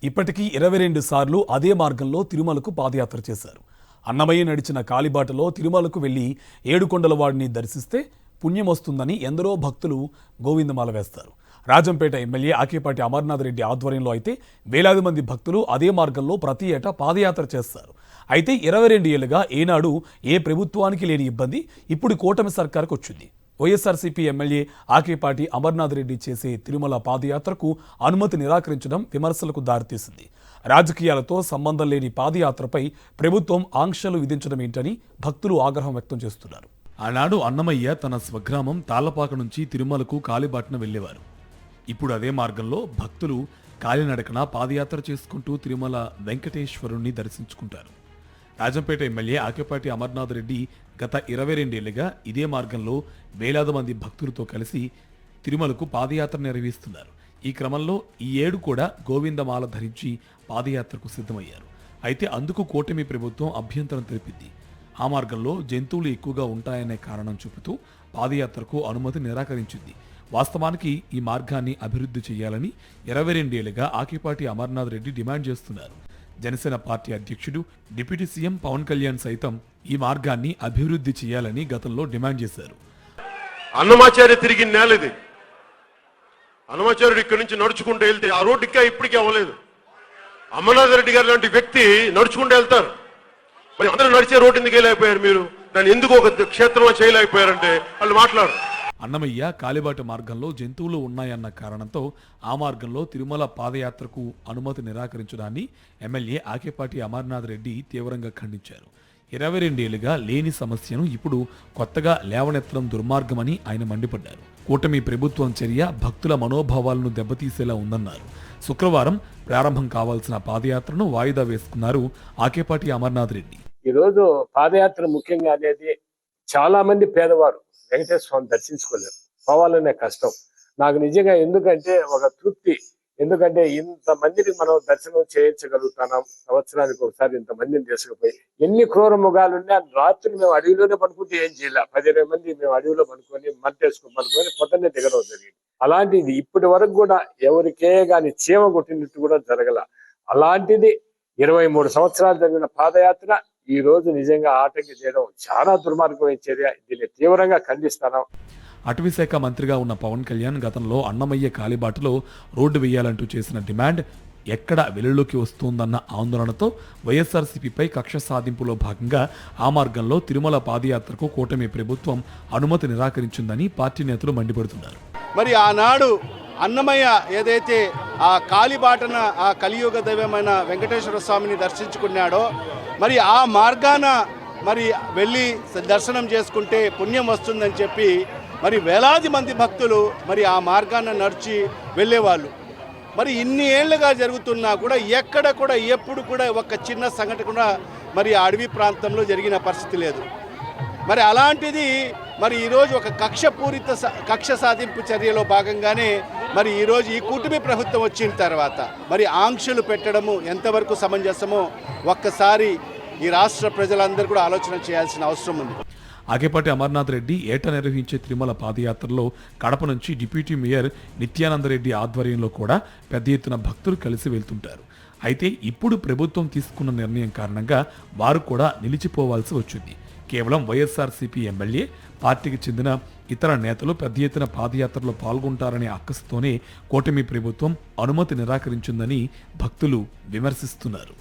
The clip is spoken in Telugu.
ఇప్పటికీ 22 సార్లు అదే మార్గంలో తిరుమలకు పాదయాత్ర చేశారు. అన్నమయ్య నడిచిన కాలిబాటలో తిరుమలకు వెళ్లి ఏడుకొండలవాడిని దర్శిస్తే పుణ్యం వస్తుందని ఎందరో భక్తులు గోవిందమాల వేస్తారు. రాజంపేట ఎమ్మెల్యే ఆకేపాటి అమర్నాథ్ రెడ్డి ఆధ్వర్యంలో అయితే వేలాది మంది భక్తులు అదే మార్గంలో ప్రతి ఏటా పాదయాత్ర చేస్తారు. అయితే 22 ఏళ్లుగా ఏనాడు ఏ ప్రభుత్వానికి లేని ఇబ్బంది ఇప్పుడు కూటమి సర్కార్కు వచ్చింది. వైఎస్ఆర్సీపీ ఎమ్మెల్యే ఆకేపాటి అమర్నాథ్ రెడ్డి చేసే తిరుమల పాదయాత్రకు అనుమతి నిరాకరించడం విమర్శలకు దారితీసింది. రాజకీయాలతో సంబంధం లేని పాదయాత్రపై ప్రభుత్వం ఆంక్షలు విధించడం ఏంటని భక్తులు ఆగ్రహం వ్యక్తం చేస్తున్నారు. ఆనాడు అన్నమయ్య తన స్వగ్రామం తాళ్లపాక నుంచి తిరుమలకు కాలిబాటన వెళ్లేవారు. ఇప్పుడు అదే మార్గంలో భక్తులు కాలినడకన పాదయాత్ర చేసుకుంటూ తిరుమల వెంకటేశ్వరుణ్ణి దర్శించుకుంటారు. రాజంపేట ఎమ్మెల్యే ఆకేపాటి అమర్నాథ్ రెడ్డి గత 22 ఏళ్లుగా ఇదే మార్గంలో వేలాది మంది భక్తులతో కలిసి తిరుమలకు పాదయాత్ర నిర్వహిస్తున్నారు. ఈ క్రమంలో ఈ ఏడు కూడా గోవిందమాల ధరించి పాదయాత్రకు సిద్ధమయ్యారు. అయితే అందుకు కూటమి ప్రభుత్వం అభ్యంతరం తెలిపింది. ఆ మార్గంలో జంతువులు ఎక్కువగా ఉంటాయనే కారణం చూపుతూ పాదయాత్రకు అనుమతి నిరాకరించింది. వాస్తవానికి ఈ మార్గాన్ని అభివృద్ధి చేయాలని 22 ఏళ్లుగా ఆకేపాటి అమర్నాథ్ రెడ్డి డిమాండ్ చేస్తున్నారు. జనసేన పార్టీ అధ్యక్షుడు డిప్యూటీ సీఎం పవన్ కళ్యాణ్ సైతం ఈ మార్గాన్ని అభివృద్ధి చేయాలని గతంలో డిమాండ్ చేశారు. అన్నమాచార్య తిరిగి నేలది. అన్నమాచార్యుడు ఇక్కడి నుంచి నడుచుకుంటూ వెళ్తే ఆ రోడ్డు ఇంకా ఇప్పటికీ అవ్వలేదు. అమర్నాథ్ రెడ్డి గారు లాంటి వ్యక్తి నడుచుకుంటూ వెళ్తారు. మరి అందరూ నడిచే రోడ్డు ఎందుకు వెళ్ళలేకపోయారు? మీరు దాన్ని ఎందుకు ఒక క్షేత్రంలో చేయలేకపోయారంటే వాళ్ళు మాట్లాడరు. అన్నమయ్య కాలిబాట మార్గంలో జంతువులు ఉన్నాయన్న కారణంతో ఆ మార్గంలో తిరుమల పాదయాత్రకు అనుమతి నిరాకరించడాన్ని ఎమ్మెల్యే ఆకేపాటి అమర్నాథ్ రెడ్డి తీవ్రంగా ఖండించారు. 22 ఏళ్లుగా లేని సమస్యను ఇప్పుడు కొత్తగా లేవనెత్తడం దుర్మార్గమని ఆయన మండిపడ్డారు. కూటమి ప్రభుత్వం చర్య భక్తుల మనోభావాలను దెబ్బతీసేలా ఉందన్నారు. శుక్రవారం ప్రారంభం కావాల్సిన పాదయాత్రను వాయిదా వేసుకున్నారు ఆకేపాటి అమర్నాథ్ రెడ్డి. ఈరోజు పాదయాత్ర ముఖ్యంగా అనేది చాలా మంది పేదవారు వెంకటేశ్వర స్వామిని దర్శించుకోలేరు. పోవాలనే కష్టం. నాకు నిజంగా ఎందుకంటే ఒక తృప్తి. ఎందుకంటే ఇంతమందిని మనం దర్శనం చేయించగలుగుతున్నాం. సంవత్సరానికి ఒకసారి ఇంతమందిని తీసుకుపోయి ఎన్ని క్రూర మృగాలున్నా రాత్రి మేము అడవిలోనే పడుకుంటే ఏం చేయాల 10-20 మంది మేము అడవిలో పడుకొని పడుకొని పొద్దున్నే దిగడం జరిగింది. అలాంటిది ఇప్పటి వరకు కూడా ఎవరికే గాని చీమ కొట్టినట్టు కూడా జరగల. అలాంటిది 23 సంవత్సరాలు జరిగిన పాదయాత్ర ఈ రోజు నిజంగా ఆటంకి చేయడం చాలా దుర్మార్గమైన చర్య. దీన్ని తీవ్రంగా ఖండిస్తాను. అటవీశాఖ మంత్రిగా ఉన్న పవన్ కళ్యాణ్ గతంలో అన్నమయ్య కాలిబాటలో రోడ్డు వేయాలంటూ చేసిన డిమాండ్ ఎక్కడ వెలుగులోకి వస్తుందన్న ఆందోళనతో వైఎస్ఆర్సీపీపై కక్ష సాధింపులో భాగంగా ఆ మార్గంలో తిరుమల పాదయాత్రకు కూటమి ప్రభుత్వం అనుమతి నిరాకరించిందని పార్టీ నేతలు మండిపడుతున్నారు. మరి ఆనాడు అన్నమయ్య ఏదైతే ఆ కాలిబాటన ఆ కలియుగ దైవమైన వెంకటేశ్వర స్వామిని దర్శించుకున్నాడో మరి ఆ మార్గాన మరి వెళ్ళి దర్శనం చేసుకుంటే పుణ్యం వస్తుందని చెప్పి మరి వేలాది మంది భక్తులు మరి ఆ మార్గాన నడిచి వెళ్ళేవాళ్ళు. మరి ఇన్ని ఏళ్లుగా జరుగుతున్నా కూడా ఎక్కడ కూడా ఎప్పుడు కూడా ఒక చిన్న సంఘటన కూడా మరి ఆ అడవి ప్రాంతంలో జరిగిన పరిస్థితి లేదు. మరి అలాంటిది మరి ఈరోజు ఒక కక్ష సాధింపు చర్యలో భాగంగానే మరి ఈరోజు ఈ కూటమి ప్రభుత్వం వచ్చిన తర్వాత మరి ఆంక్షలు పెట్టడము ఎంతవరకు సమంజసమో ఒక్కసారి ఈ రాష్ట్ర ప్రజలందరూ కూడా ఆలోచన చేయాల్సిన అవసరం ఉంది. ఆకేపాటి అమర్నాథ్ రెడ్డి ఏటా నిర్వహించే తిరుమల పాదయాత్రలో కడప నుంచి డిప్యూటీ మేయర్ నిత్యానందరెడ్డి ఆధ్వర్యంలో కూడా పెద్ద ఎత్తున భక్తులు కలిసి వెళ్తుంటారు. అయితే ఇప్పుడు ప్రభుత్వం తీసుకున్న నిర్ణయం కారణంగా వారు కూడా నిలిచిపోవాల్సి వచ్చింది. కేవలం వైఎస్ఆర్సీపీ ఎమ్మెల్యే, పార్టీకి చెందిన ఇతర నేతలు పెద్ద ఎత్తున పాదయాత్రలో పాల్గొంటారనే అక్కసుతోనే కూటమి ప్రభుత్వం అనుమతి నిరాకరించిందని భక్తులు విమర్శిస్తున్నారు.